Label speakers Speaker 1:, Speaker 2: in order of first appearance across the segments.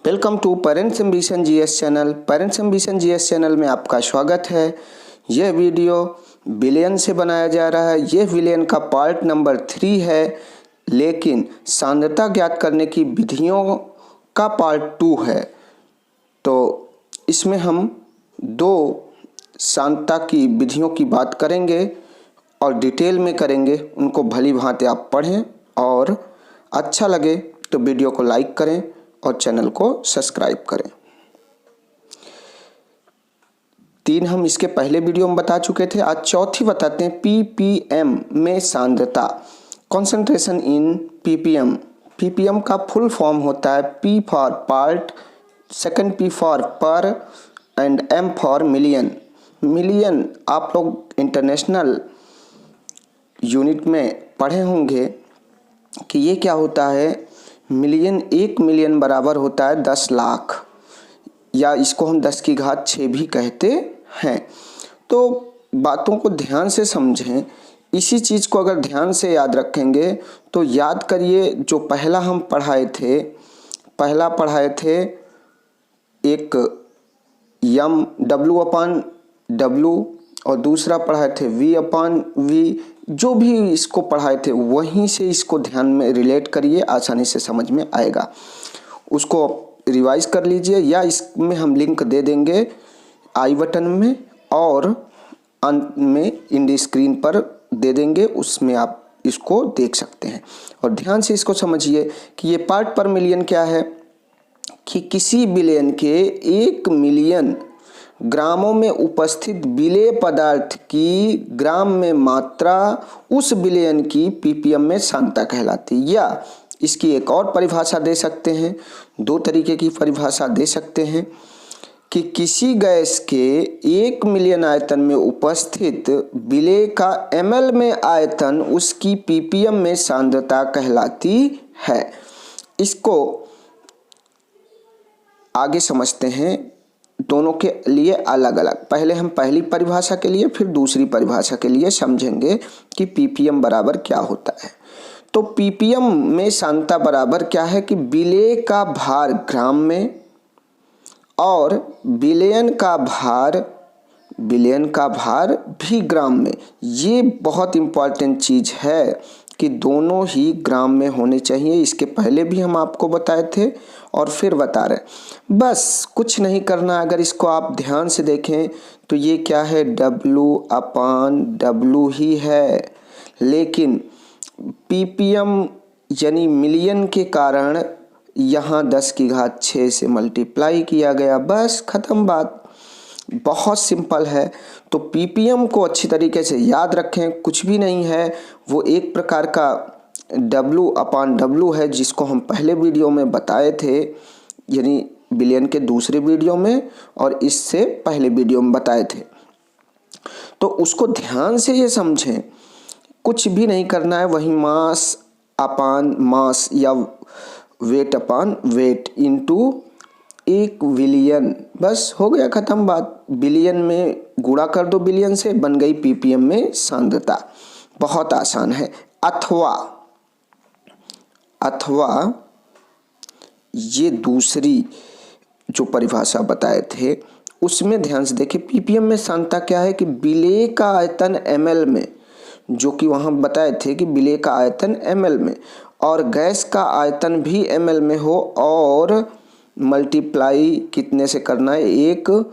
Speaker 1: Welcome to parents ambition GS channel. Parents ambition GS channel में आपका स्वागत है। यह वीडियो बिलियन से बनाया जा रहा है। यह बिलियन का पार्ट नंबर 3 है, लेकिन सांद्रता ज्ञात करने की विधियों का पार्ट 2 है। तो इसमें हम दो सांद्रता की विधियों की बात करेंगे और डिटेल में करेंगे। उनको भली भांति आप पढ़ें और अच्छा लगे तो वीडियो को लाइक करें और चैनल को सब्सक्राइब करें। 3 हम इसके पहले वीडियो में बता चुके थे। आज चौथी बताते हैं। पीपीएम में सांद्रता, कॉन्सेंट्रेशन इन पीपीएम। पीपीएम का फुल फॉर्म होता है P for part, second P for per and M for million. Million आप लोग इंटरनेशनल यूनिट में पढ़े होंगे कि ये क्या होता है। मिलियन, 1 मिलियन बराबर होता है 10 लाख, या इसको हम 10 की घात 6 भी कहते हैं। तो बातों को ध्यान से समझें। इसी चीज़ को अगर ध्यान से याद रखेंगे तो याद करिए, जो पहला हम पढ़ाए थे एक यम W/W और दूसरा पढ़ाए थे V/V। जो भी इसको पढ़ाए थे वहीं से इसको ध्यान में रिलेट करिए, आसानी से समझ में आएगा। उसको रिवाइज कर लीजिए, या इसमें हम लिंक दे देंगे आई बटन में और अंत में इंडी स्क्रीन पर दे देंगे, उसमें आप इसको देख सकते हैं। और ध्यान से इसको समझिए कि ये पार्ट पर मिलियन क्या है कि किसी बिलियन के 1 मिलियन ग्रामों में उपस्थित विलेय पदार्थ की ग्राम में मात्रा उस बिलियन की पीपीएम में सांद्रता कहलाती है। या इसकी एक और परिभाषा दे सकते हैं, 2 तरीके की परिभाषा दे सकते हैं कि किसी गैस के 1 मिलियन आयतन में उपस्थित विलेय का ml में आयतन उसकी पीपीएम में सांद्रता कहलाती है। इसको आगे समझते हैं, दोनों के लिए अलग अलग। पहले हम पहली परिभाषा के लिए फिर दूसरी परिभाषा के लिए समझेंगे कि पीपीएम बराबर क्या होता है। तो पीपीएम में सांद्रता बराबर क्या है कि विलेय का भार ग्राम में और विलयन का भार भी ग्राम में। ये बहुत इंपॉर्टेंट चीज़ है कि दोनों ही ग्राम में होने चाहिए। इसके पहले भी हम आपको बताए थे और फिर बता रहे। बस कुछ नहीं करना। अगर इसको आप ध्यान से देखें तो ये क्या है, W/W ही है, लेकिन पीपीएम यानी मिलियन के कारण यहाँ 10 की घात 6 से मल्टीप्लाई किया गया। बस खत्म बात, बहुत सिंपल है। तो पीपीएम को अच्छी तरीके से याद रखें। कुछ भी नहीं है, वो एक प्रकार का W/W है, जिसको हम पहले वीडियो में बताए थे, यानी बिलियन के दूसरे वीडियो में और इससे पहले वीडियो में बताए थे। तो उसको ध्यान से ये समझें, कुछ भी नहीं करना है। वही मास अपान मास या वेट अपान वेट इनटू 1 बिलियन, बस हो गया खत्म बात। बिलियन में गुणा कर दो बिलियन से, बन गई पीपीएम में सांद्रता। बहुत आसान है। अथवा ये दूसरी जो परिभाषा बताए थे उसमें ध्यान से देखिए, पीपीएम में सांद्रता क्या है कि विलेय का आयतन ml में, जो कि वहाँ बताए थे कि विलेय का आयतन ml में और गैस का आयतन भी ml में हो, और मल्टीप्लाई कितने से करना है, 1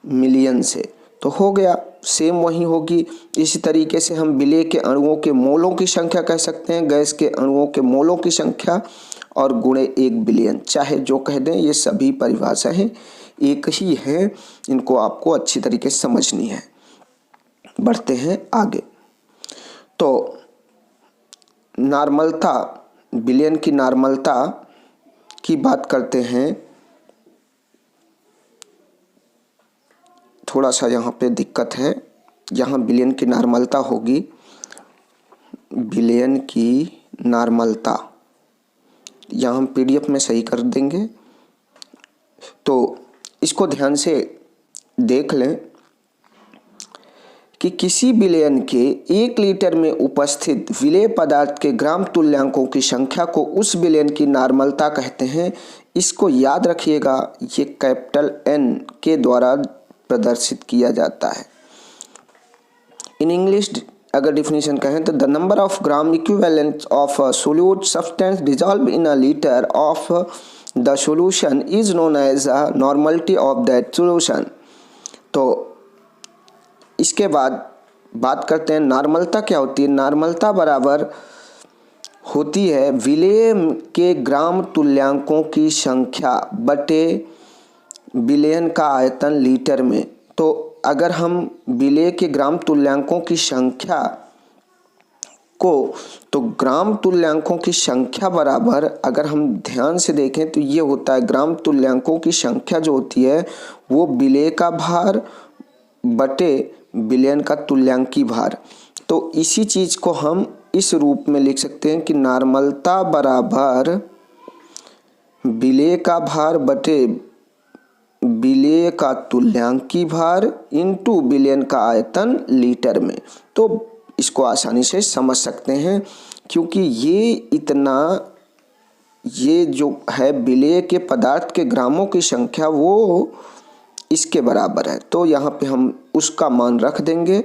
Speaker 1: मिलियन से, तो हो गया। सेम वही होगी। इसी तरीके से हम विलेय के अणुओं के मोलों की संख्या कह सकते हैं, गैस के अणुओं के मोलों की संख्या और गुणे 1 बिलियन, चाहे जो कह दें। ये सभी परिभाषाएं एक ही हैं, इनको आपको अच्छी तरीके से समझनी है। बढ़ते हैं आगे। तो नॉर्मलता, बिलियन की नॉर्मलता की बात करते हैं। थोड़ा सा यहाँ पे दिक्कत है, यहाँ बिलियन की नॉर्मलता होगी, बिलियन की नॉर्मलता यहाँ हम पीडीएफ में सही कर देंगे। तो इसको ध्यान से देख लें कि किसी विलयन के 1 लीटर में उपस्थित विलेय पदार्थ के ग्राम तुल्यांकों की संख्या को उस विलयन की नॉर्मलता कहते हैं। इसको याद रखिएगा, ये कैपिटल N के द्वारा प्रदर्शित किया जाता है। इन इंग्लिश अगर डिफिनीशन कहें तो the number of gram equivalent of solute substance dissolve in a litre of the solution is known as a normality of that solution. तो इसके बाद बात करते हैं नॉर्मलता क्या होती है। नॉर्मलता बराबर होती है विलेय के ग्राम तुल्यांकों की संख्या बटे विलयन का आयतन लीटर में। तो अगर हम विलेय के ग्राम तुल्यांकों की संख्या को, तो ग्राम तुल्यांकों की संख्या बराबर अगर हम ध्यान से देखें तो ये होता है ग्राम तुल्यांकों की संख्या जो होती है वो विलेय का भार बटे विलयन का तुल्यांकी भार। तो इसी चीज को हम इस रूप में लिख सकते हैं कि नॉर्मलता बराबर विलेय का भार बटे विलेय का तुल्यांकी भार इंटू विलयन का आयतन लीटर में। तो इसको आसानी से समझ सकते हैं क्योंकि ये जो है विलेय के पदार्थ के ग्रामों की संख्या वो इसके बराबर है। तो यहाँ पे हम उसका मान रख देंगे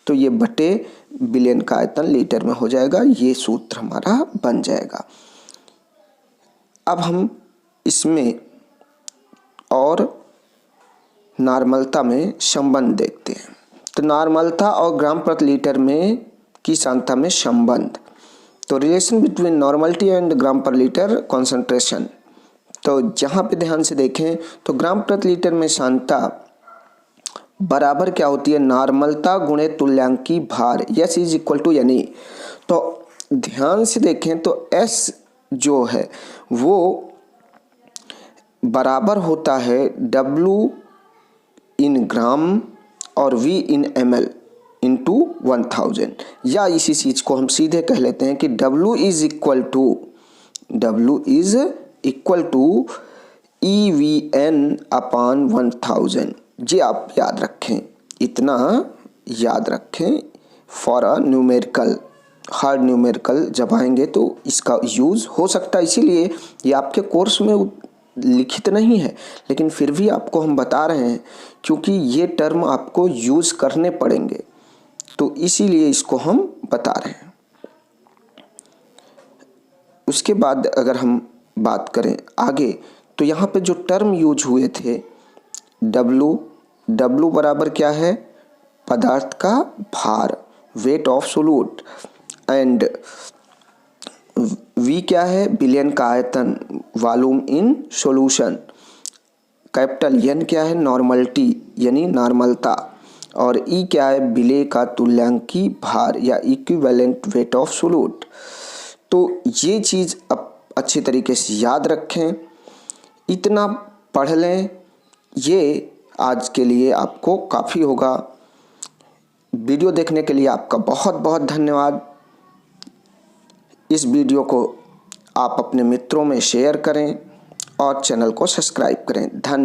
Speaker 1: तो ये बटे विलयन का आयतन लीटर में हो जाएगा। ये सूत्र हमारा बन जाएगा। अब हम इसमें और नॉर्मलता में संबंध देखते हैं। तो नॉर्मलता और ग्राम प्रति लीटर में की सांद्रता में संबंध। तो रिलेशन बिटवीन नॉर्मलिटी एंड ग्राम पर लीटर कॉन्सेंट्रेशन। तो जहाँ पे ध्यान से देखें तो ग्राम प्रति लीटर में सांद्रता बराबर क्या होती है, नॉर्मलता गुणे तुल्यांकी भार, S इज इक्वल टू यानी। तो ध्यान से देखें तो S जो है वो बराबर होता है W इन ग्राम और V इन ml इंटू 1000। या इसी चीज को हम सीधे कह लेते हैं कि W is equal to EVN upon 1000। ये आप याद रखें, इतना याद रखें for a numerical. Hard numerical जब आएंगे तो इसका यूज़ हो सकता है, इसीलिए ये आपके कोर्स में लिखित नहीं है लेकिन फिर भी आपको हम बता रहे हैं क्योंकि ये टर्म आपको यूज़ करने पड़ेंगे, तो इसीलिए इसको हम बता रहे हैं। उसके बाद अगर हम बात करें आगे तो यहाँ पे जो टर्म यूज हुए थे W बराबर क्या है, पदार्थ का भार, weight of solute, and V क्या है, विलयन का आयतन, volume in solution, capital N क्या है, नॉर्मलिटी यानी नॉर्मलता, और E क्या है, विलेय का तुल्यांकी भार या इक्विवेलेंट वेट ऑफ सोल्यूट। तो ये चीज़ अब अच्छी तरीके से याद रखें, इतना पढ़ लें, ये आज के लिए आपको काफ़ी होगा। वीडियो देखने के लिए आपका बहुत बहुत धन्यवाद। इस वीडियो को आप अपने मित्रों में शेयर करें और चैनल को सब्सक्राइब करें। धन्यवाद।